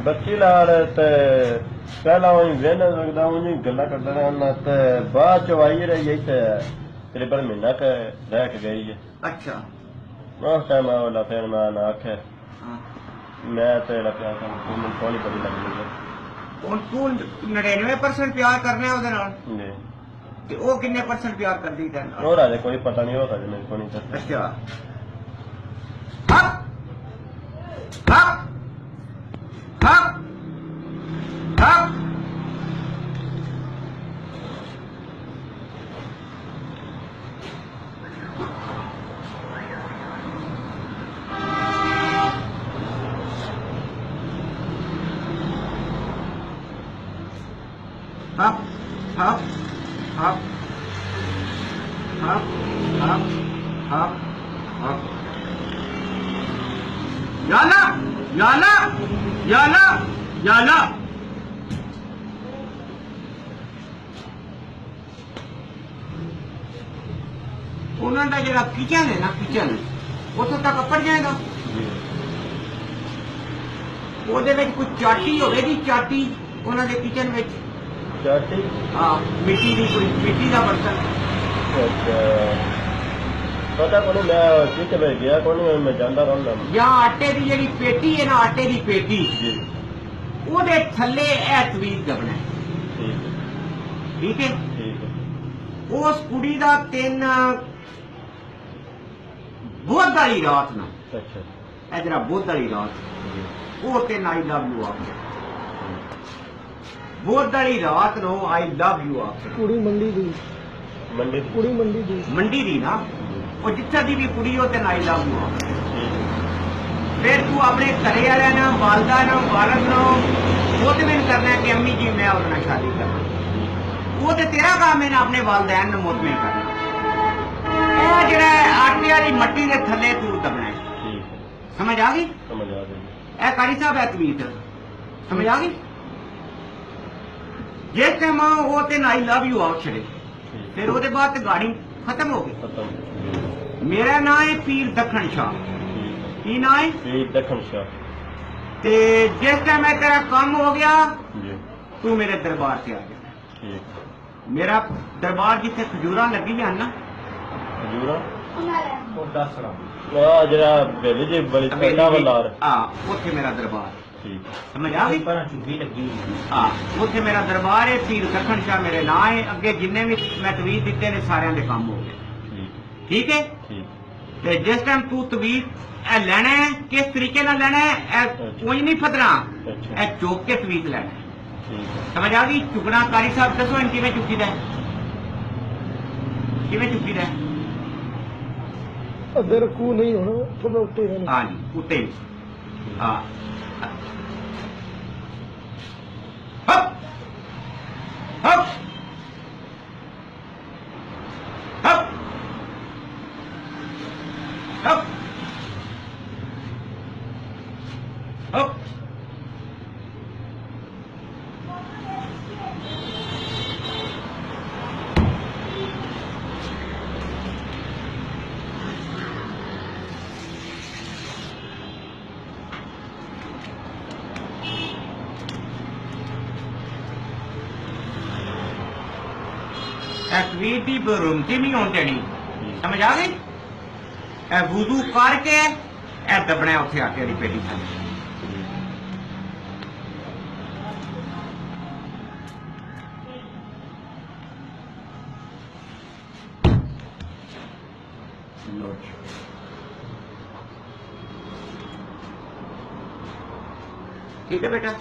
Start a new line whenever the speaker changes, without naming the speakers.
बच्ची लाल ते पहला वही वेन लगदा उन्हीं गल्ला करदा रहना ते बाद च आई रही है तकरीबन महीना के रह के गई है।
अच्छा
उस टाइम वाला फिर मैं ना आखे
हाँ
मैं तेरा प्यार था तू मैं थोड़ी बड़ी लग गई है।
ਹੁਣ ਤੂੰ 99% ਪਿਆਰ ਕਰਨਾ ਉਹਦੇ ਨਾਲ
जी
ਤੇ ਉਹ ਕਿੰਨੇ % ਪਿਆਰ ਕਰਦੀ ਤੇਰੇ ਨਾਲ?
और आज कोई पता नहीं होता जो मेरे को नहीं करता।
ਅੱਛਾ ਹੱਪ ਹੱਪ ਹੱਪ ਹੱਪ Hop, hop, hop, hop, hop, hop, hop. Yalla, yalla, yalla, yalla. ਉਹਨਾਂ ਦਾ ਜਿਹੜਾ ਕਿਚਨ ਹੈ ਨਾ ਕਿਚਨ ਉੱਥੋਂ ਤੱਕ ਪੜ ਜਾਏਗਾ ਉਹਦੇ ਵਿੱਚ ਕੋਈ ਚਾਟੀ ਹੋਵੇਗੀ ਚਾਟੀ ਉਹਨਾਂ ਦੇ ਕਿਚਨ ਵਿੱਚ
चाटी
हाँ मिट्टी की कोई मिट्टी का बर्तन
अच्छा पता को नहीं मैं किचन में गया को नहीं मैं जानता रहना
या आटे की जी पेटी है ना आटे की पेटी
जी
ਉਹਦੇ ਥੱਲੇ ਇਹ ਤਵੀਤ ਦਬਣਾ
ठीक है
ਠੀਕ ਹੈ
ठीक है
ਉਸ ਕੁੜੀ ਦਾ ਤਿੰਨ ਬੁੱਧ ਵਾਲੀ ਰਾਤ ਨੂੰ
अच्छा
ਇਹ ਜਿਹੜਾ ਬੁੱਧ ਵਾਲੀ ਰਾਤ ਉਹ ਤੇ ਆਈ ਲਵ ਯੂ ਆ ਬੁੱਧ ਵਾਲੀ ਰਾਤ ਨੂੰ ਆਈ ਲਵ ਯੂ ਆ
ਕੁੜੀ ਮੰਡੀ ਦੀ
मंडी
ਕੁੜੀ ਮੰਡੀ ਦੀ
ਮੰਡੀ ਦੀ ਨਾ ਉਹ ਜਿੱਥੇ ਦੀ ਵੀ ਕੁੜੀ ਉਹ ਤੇ ਆਈ ਲਵ ਯੂ ਆ
ठीक
फिर तू अपने घरे वाले ना वालदा ना वालद ना मुतमिन करना है कि अम्मी जी मैं उन्हें शादी करना वो तो तेरा काम है ना अपने वालदैन ने मुतमिन करना जरा आटे वाली मट्टी के थले तू दबना है
ठीक है
समझ आ गई
समझ आ गई
ए कारी साहब है तवीत समझ आ गई जिस टाइम वो तेन आई लव यू आउट छड़े फिर वो बाद गाड़ी खत्म हो गई
खत्म
मेरा नाम है पीर दखन शाह की ना है
ठीक दखन शाह
ते जिस टाइम मैं तेरा काम हो गया
जी
तू मेरे दरबार से आ गया
ठीक
मेरा दरबार जिथे खजूरा लगी है ना
हजूरा
वो दसड़ा
जरा बेली जी बड़ी ठंडा वाला
हाँ उथे मेरा दरबार
ठीक
समझ आ गई पर चुगी लगी हाँ उथे मेरा दरबार है पीर दखन शाह मेरे नाम है अगे जिन्ने भी मैं तवीत दिते ने सारे दे काम हो गए ठीक है
ठीक
ते जिस टाइम तू तवीत ए लेना है किस तरीके ना लेना है कोई नहीं फदना ए चौक के तवीत लेना है
ठीक है
समझ आ गई चुकना कारी साहब दसो इन किवें चुकी दा किवें चुकी दा
ਅੱਧੇ ਰੱਖੂ ਨਹੀਂ ਹੁਣ ਥੋੜਾ ਉੱਤੇ ਹੈ
हाँ जी उत्ते हाँ हप हप हप हप हप तकवीर की बरुमती नहीं होनी चाहिए समझ आ गई ए वुजू करके ए दबना उसे आके वाली पेटी थले ठीक है बेटा